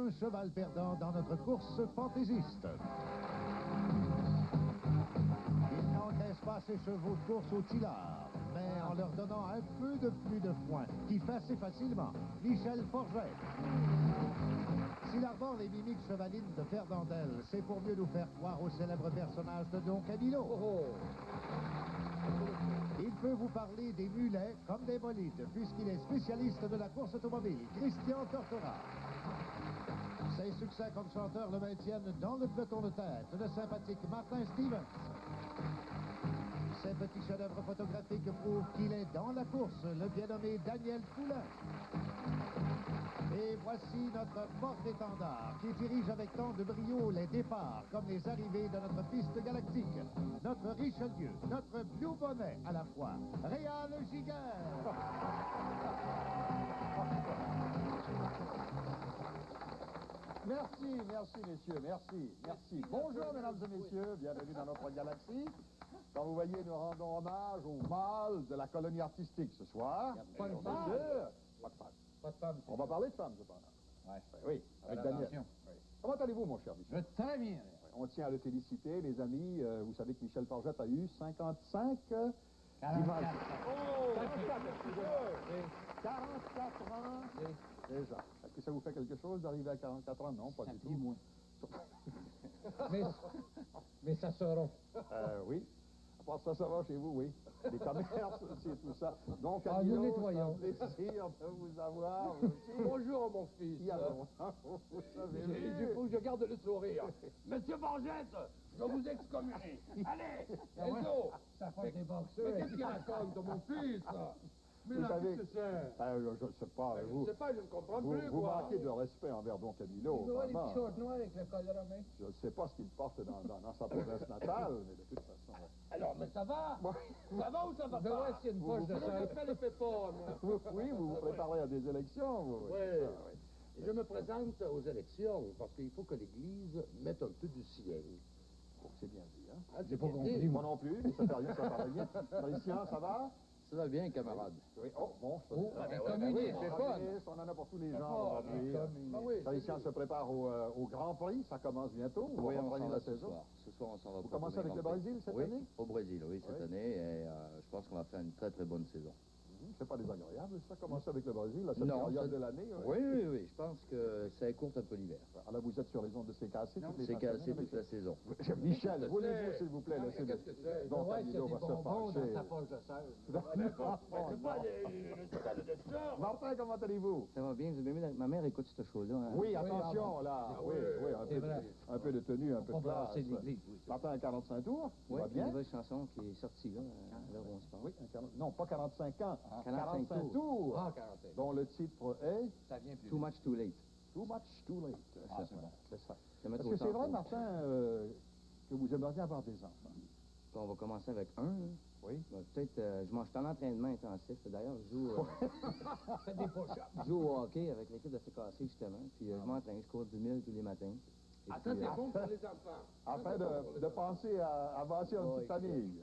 aucun cheval perdant dans notre course fantaisiste. Il n'encaisse pas ses chevaux de course au tillard, mais en leur donnant un peu de plus de foin, qui fait assez facilement Michel Forget. S'il arbore les mimiques chevalines de Ferdandel, c'est pour mieux nous faire croire au célèbre personnage de Don Camillo. Il peut vous parler des mulets comme des bolides, puisqu'il est spécialiste de la course automobile, Christian Tortora. Ses succès comme chanteur le maintiennent dans le peloton de tête, le sympathique Martin Stevens. Ses petits chefs-d'œuvre photographiques prouvent qu'il est dans la course, le bien nommé Daniel Poulain. Et voici notre porte-étendard qui dirige avec tant de brio les départs comme les arrivées de notre piste galactique. Notre Richelieu, notre Blue Bonnet à la fois, Réal Giguère. Merci, merci messieurs, merci. Bonjour mesdames et messieurs, bienvenue dans notre galaxie. Comme vous voyez, nous rendons hommage aux mâles de la colonie artistique ce soir. Pas de Pas de femmes. Pas de femmes. On va parler de femmes, cependant. Ouais. Oui, avec Daniel. Oui. Comment allez-vous, mon cher Michel? Très bien. On tient à le féliciter, les amis. Vous savez que Michel Forget a eu 55 images. 44. Oh, 44, excusez-moi. 44 ans. Oui. Déjà. Est-ce que ça vous fait quelque chose d'arriver à 44 ans? Non, pas du tout. Moins. mais ça sera. Oui. À part ça, ça va chez vous, oui. Les commerces aussi et tout ça. Donc, nous Camillo, nettoyons. c'est un plaisir de vous avoir aussi. Bonjour, mon fils. Il y a longtemps, vous savez. Il faut que je garde le sourire. Monsieur Forget, je vais vous excommunier. Allez, Enzo. Ça fait des Mais boxeurs. qu'est-ce qu'il raconte, mon fils? Mais Vous là, savez, qu'est-ce que c'est? je ne sais pas, Je vous, ne sais pas, je ne comprends vous, plus, vous quoi. manquez de respect envers Don Camillo. Il doit les vraiment. petits shorts noirs avec le col romain. Je ne sais pas ce qu'il porte dans sa province natale, mais de toute façon... Alors, mais ça va? Ouais. Ça va ou ça va Je vois pas? s'il y a une poche de Vous sel. faites les pépones. Oui, vous vous préparez à des élections, vous. Oui. Ah, oui. Je me présente aux élections parce qu'il faut que l'Église mette un peu du sien. Bon, c'est bien dit, hein? Ah, J'ai pas bien compris, dit. Moi non plus, mais ça fait rien, ça paraît bien. Christian, ça va? Ça va bien, camarade. Oui. Oh, bon, ça Oh, va. ben, ouais, communiste, ben oui, c'est bon, fun. On en a pour tous les C'est genres fort, aujourd'hui. Ah oui, Christian se prépare au Grand Prix, ça commence bientôt. Oui, on reprendre s'en la va ce saison. soir. Ce soir, on s'en va. Vous pour commencez le avec le Grand Prix. Brésil cette Oui, année? au Brésil, oui, cette Oui. année. Et je pense qu'on va faire une très, très bonne saison. C'est pas désagréable, ça, commencer avec le Brésil, à cette Non, période ça- de l'année. Oui, oui, oui. Je pense que ça écourte un peu l'hiver. Alors, vous êtes sur les ondes de CKC toutes les C'est fins de cassé semaine toute la saison. avec- Michel, voulez-vous, s'il vous plaît, laisser Qu'est-ce que c'est? Don Ouais, il y a Camillo des va se bonbons dans fâcher. sa poche de sel. C'est pas le total de sort. Martin, comment allez-vous? Ça va bien. Vous avez mis ma mère écoute ce show-là. Hein? Oui, attention, là. Oui, oui, C'est vrai. un peu de tenue, un peu de Pas classe. brasser l'église, oui. Martin a 45 tours, Oui, va une bien? nouvelle chanson qui est sortie là, à l'heure où on se parle. Oui, non, pas 45 ans, 45 45 tours, Ah, 45. dont le titre est Ça vient plus Too much, too late. Too Much Too Late. Ah, c'est bon. C'est ça. Ça met Est-ce trop que de c'est temps vrai, pour- Martin, que vous aimeriez avoir des enfants? On va commencer avec un. Là. Oui. Peut-être, je suis en entraînement intensif. D'ailleurs, Faites des push-ups. je joue au hockey avec l'équipe de CKC, justement. Puis je m'entraîne, je cours 10 000 tous les matins. Et Ah, ça, puis, c'est bon pour les enfants. Afin de penser à bâtir une petite famille.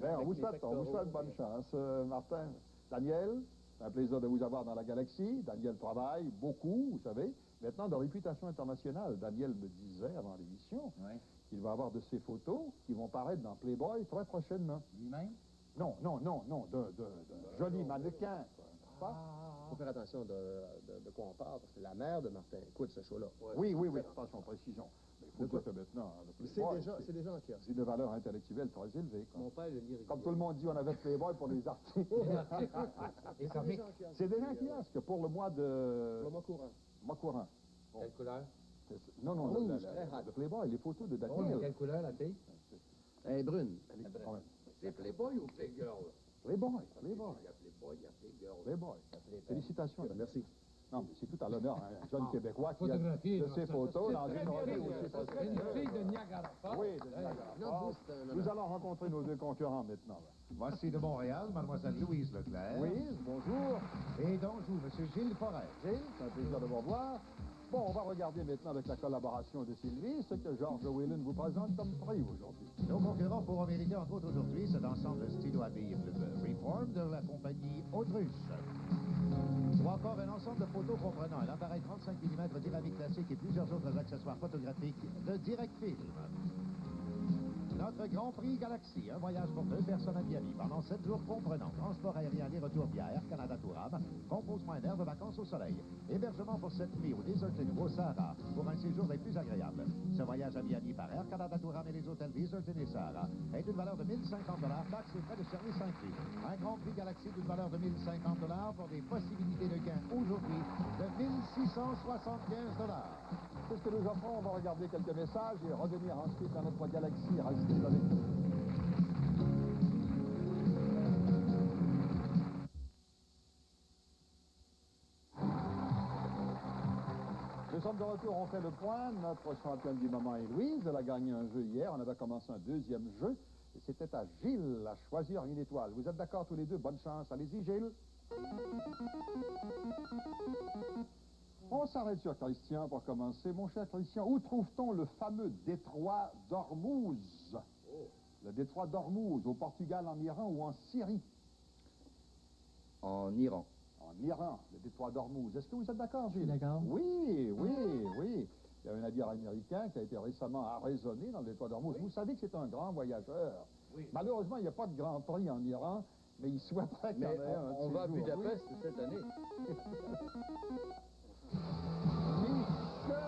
Ben, on vous souhaite bonne chance, Martin. Daniel, c'est un plaisir de vous avoir dans la galaxie. Daniel travaille beaucoup, vous savez. Maintenant, de réputation internationale. Daniel me disait avant l'émission qu'il va avoir de ses photos qui vont paraître dans Playboy très prochainement. Lui-même? Non, de jolis mannequins. Il faut faire attention de quoi on parle, parce que la mère de Martin écoute ce show-là. Oui, attention, précision. Mais il faut dire que maintenant, le Playboy, C'est déjà en kiosque. c'est une valeur intellectuelle très élevée. quoi. Mon père le lit régulièrement. Comme tout le monde dit, on avait Playboy pour les artistes. Et comique. C'est déjà un kiosque pour le mois de... Le mois courant. mois courant. Quelle couleur? Non, Rouge, très hot. le Playboy, les photos de Oh, mais Daniel. quelle couleur, la fille? Elle est brune. Elle est quand même- C'est Playboy ou Playgirl? Playboy. Il y a Playboy, il y a Playgirl. Playboy. Félicitations. Daniel. Merci. Non, mais c'est tout à l'honneur. Un jeune Québécois qui a Photographié, de là, ses ça, photos dans c'est une très revue bien, aussi ça serait une fille de Niagara Falls. Oui, de Niagara Falls. Nous allons rencontrer nos deux concurrents maintenant. là. Voici de Montréal, mademoiselle Louise Leclerc. Louise, bonjour. Et d'Anjou, monsieur Gilles Forêt. Gilles, c'est un plaisir de vous revoir. Bon, on va regarder maintenant avec la collaboration de Sylvie ce que George Whelan vous présente comme prix aujourd'hui. Nos concurrents pourront mériter, entre autres aujourd'hui, cet ensemble stylo habillé bleu Reform de la compagnie Autruche. 3 encore un ensemble de photos comprenant un appareil 35 mm dynamique classique et plusieurs autres accessoires photographiques de Direct Film. Notre Grand Prix Galaxy, un voyage pour 2 personnes à Miami pendant 7 jours comprenant transport aérien aller-retour via Air Canada Touram, composement d'air de vacances au soleil, hébergement pour 7 nuits au Desert Inn ou au Sahara pour un séjour des plus agréables. Ce voyage à Miami par Air Canada Touram et les hôtels Desert Inn et Sahara est d'une valeur de 1 050 $, taxes et frais de service inclus. Un Grand Prix Galaxy d'une valeur de 1 050 $ pour des possibilités de gain aujourd'hui de 1 675 $. C'est ce que nous offrons. On va regarder quelques messages et revenir ensuite dans notre galaxie. Restez avec nous. Nous sommes de retour, on fait le point. Notre championne du moment est Louise. Elle a gagné un jeu hier. On avait commencé un deuxième jeu. Et c'était à Gilles à choisir une étoile. Vous êtes d'accord tous les deux? Bonne chance. Allez-y, Gilles. On s'arrête sur Christian pour commencer. Mon cher Christian, où trouve-t-on le fameux détroit d'Ormuz? Le détroit d'Ormuz, au Portugal, en Iran ou en Syrie? En Iran. En Iran, le détroit d'Ormuz. Est-ce que vous êtes d'accord, Gilles? D'accord. Oui. Il y a un navire américain qui a été récemment arraisonné dans le détroit d'Ormuz. Vous savez que c'est un grand voyageur. Oui. Malheureusement, il n'y a pas de grand prix en Iran, mais il souhaiterait qu'il y en Mais ait un. on va à de ces jours. Budapest cette année. Michel!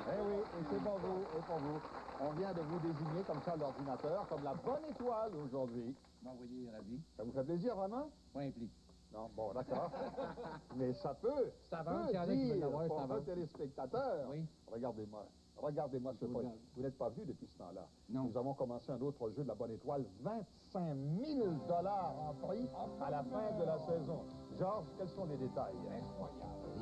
Eh oui, et c'est pour vous, et pour vous. On vient de vous désigner comme ça à l'ordinateur, comme la bonne étoile aujourd'hui. M'envoyer ravi. Ça vous fait plaisir, vraiment? Pas impliqué. Non, bon, d'accord. Mais ça peut. Ça avance, peut il y en a qui veulent dire l'avoir, pour ça un avance. téléspectateur. Oui. Regardez-moi ce Je poste. regarde. Vous n'êtes pas venu depuis ce temps-là. Non. Nous avons commencé un autre jeu de la bonne étoile. 25 000 $ en prix à la fin de la saison. Georges, quels sont les détails?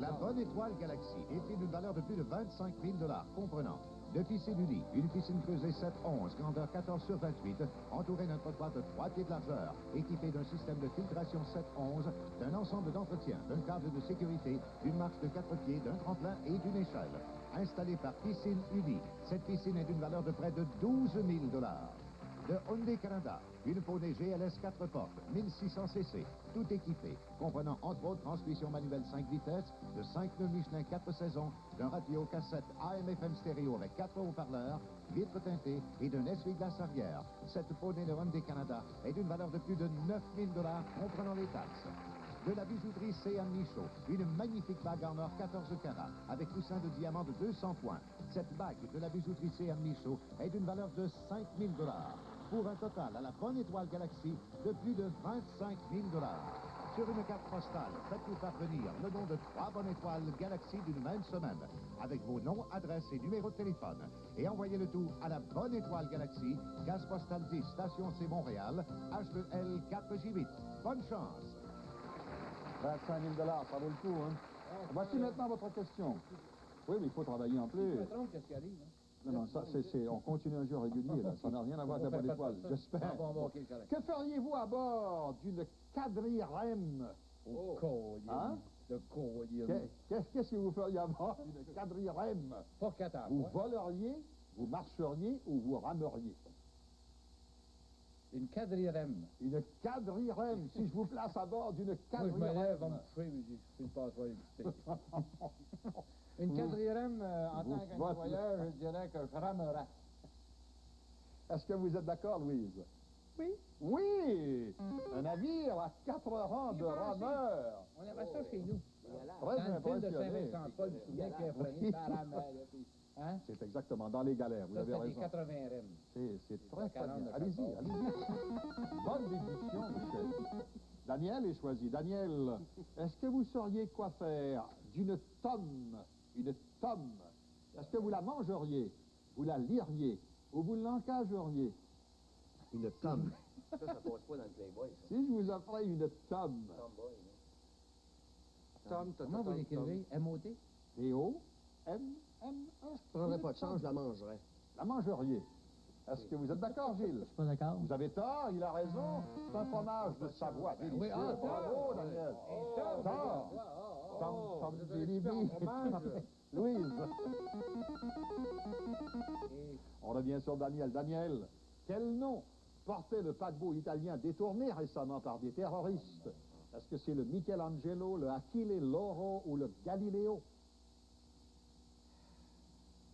La Bonne Étoile Galaxy est d'une valeur de plus de 25 000 $, comprenant deux piscines unies, une piscine creusée 7-11, grandeur 14 sur 28, entourée d'un trottoir de 3 pieds de largeur, équipée d'un système de filtration 7-11, d'un ensemble d'entretien, d'un câble de sécurité, d'une marche de 4 pieds, d'un tremplin et d'une échelle. Installée par Piscine Unie, cette piscine est d'une valeur de près de 12 000 $. De Hyundai Canada, une poney GLS 4 portes, 1600 cc, tout équipé, comprenant entre autres transmission manuelle 5 vitesses, de 5 pneus Michelin 4 saisons, d'un radio cassette AM/FM stéréo avec 4 haut-parleurs, vitres teintées et d'un essuie-glace arrière. Cette poney de Hyundai Canada est d'une valeur de plus de 9 000 $, comprenant les taxes. De la bijouterie C.M. Michaud, une magnifique bague en or 14 carats, avec coussin de diamant de 200 points. Cette bague de la bijouterie C.M. Michaud est d'une valeur de 5 000 $, pour un total à la Bonne Étoile Galaxy de plus de 25 000 $. Sur une carte postale, faites-nous parvenir le nom de 3 Bonnes Étoiles Galaxy d'une même semaine, avec vos noms, adresses et numéros de téléphone. Et envoyez le tout à la Bonne Étoile Galaxy, case postale 10, station C Montréal, H2L 4J8. Bonne chance! 25 000 $, ça vaut le coup, hein? Voici maintenant votre question. Oui, mais il faut travailler en plus. Je me trompe, qu'est-ce qui arrive, hein? Non, ça, on continue un jeu régulier, là. Ça n'a rien à voir avec la bonne étoile, j'espère. Bon, ok, correct. Que feriez-vous à bord d'une quadrirème? Oh, collier. Hein? Le collier. Qu'est-ce que vous feriez à bord d'une quadrirème? Pas 4 ans. Vous voleriez, vous marcheriez ou vous rameriez? Une quadrirème. Une quadrirème. Si je vous place à bord d'une Moi, je me lève, quadrirème. on me coucher, mais je ne passe pas les Une quadrirème, en tant qu'employeur, je dirais que je ramerais. Est-ce que vous êtes d'accord, Louise? Oui. Oui! Un navire à 4 rangs de rameurs. On aimerait ça chez nous. Très Dans le film de impressionné. Saint-Vincent-Paul, je me souviens qu'il a pris ça ramait. Hein? C'est exactement dans les galères, vous Ça, avez c'est des raison. 80 remmes. C'est très, très 40 bien. de Allez-y, quatorze. allez-y. Bonne déduction, Michel. Daniel est choisi. Daniel, est-ce que vous sauriez quoi faire d'une tome? Une tome. Est-ce que vous la mangeriez? Vous la liriez? Ou vous l'encageriez? Une tome. Ça passe pas dans le Playboy, ça. Si je vous offrais une tome, Tomboy, Comment vous l'écrivez? M-O-T? T-O-M-M-E. Je prendrais pas de chance, je la mangerais. La mangeriez. Est-ce que vous êtes d'accord, Gilles? Je suis pas d'accord. Vous avez tort, il a raison. C'est un fromage de Savoie délicieux. Oui, ah, Bravo, Daniel. Tort. Tom Bélibi. Louise. On revient sur Daniel. Daniel, quel nom portait le paquebot italien détourné récemment par des terroristes? Est-ce que c'est le Michelangelo, le Achille Lauro ou le Galileo?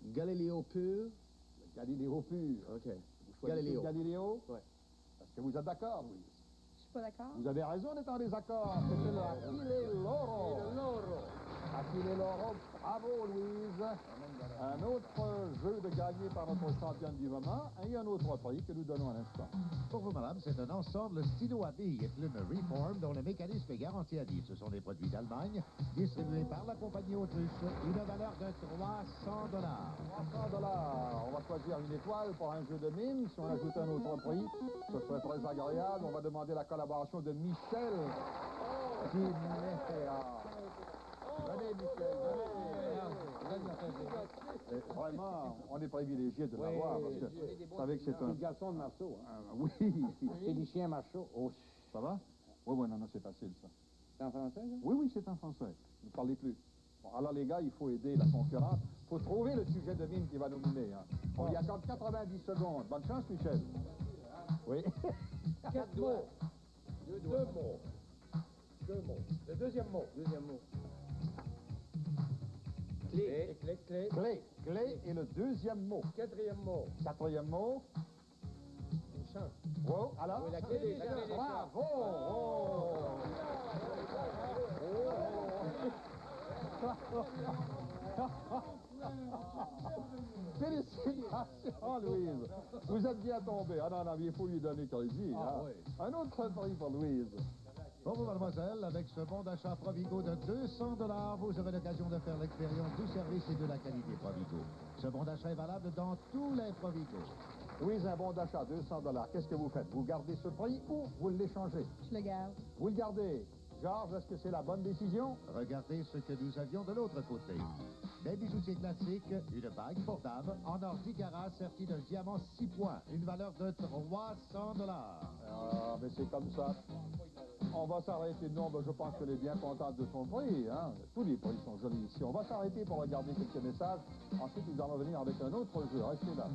Galiléo pur. Le Galileo pur. OK. Vous choisissez Galileo. Galileo? Ouais. Est-ce que vous êtes d'accord, Louise? Je suis pas d'accord. Vous avez raison d'être en désaccord. C'était le Achille Lauro. Achille Lauro. Bravo, Louise. Un autre jeu de gagné par notre championne du moment et un autre prix que nous donnons à l'instant. Pour vous, madame, c'est un ensemble stylo à billes et plumes Reform dont le mécanisme est garanti à vie. Ce sont des produits d'Allemagne distribués par la compagnie Autriche. Une valeur de 300 $. 300 $. On va choisir une étoile pour un jeu de mime. Si on ajoute un autre prix, ce serait très agréable. On va demander la collaboration de Michel. Venez, Michel, venez. Vraiment, on est privilégié de l'avoir parce que vous savez que c'est un... C'est le garçon de Marceau. Hein. Oui. C'est du chien Marceau. Oh, Ça va? Oui, non, c'est facile, ça. c'est en français, là? Oui, c'est en français. Ne parlez plus. Bon, alors, les gars, il faut aider la concurrence. Il faut trouver le sujet de mime qui va nous miner. Hein. On y accorde 90 secondes. Bonne chance, Michel. Oui. 4 mots. Deux mots. Le deuxième mot. Clé. Clé est le deuxième mot. Quatrième mot. Quatrième mot. Chant. Oh, alors? Oui, la clé des champs. Bravo! Félicitations, Louise. Vous êtes bien tombé. Ah non, il faut lui donner crédit. Hein. Oui. Un autre prix pour Louise. Pour vous, mademoiselle, avec ce bon d'achat Provigo de 200 $, vous aurez l'occasion de faire l'expérience du service et de la qualité Provigo. Ce bon d'achat est valable dans tous les Provigo. Louise, un bon d'achat, 200 $. Qu'est-ce que vous faites? Vous gardez ce prix ou vous l'échangez? Je le garde. Vous le gardez. Georges, est-ce que c'est la bonne décision? Regardez ce que nous avions de l'autre côté. Des bijoutiers classiques, une bague pour dame, en or 10 carats sertie d'un diamant 6 points, une valeur de 300 $. Ah, mais c'est comme ça. On va s'arrêter. Non, je pense qu'elle est bien contente de son prix. Hein. Tous les prix sont jolis ici. On va s'arrêter pour regarder quelques messages. Ensuite, nous allons venir avec un autre jeu. Restez là.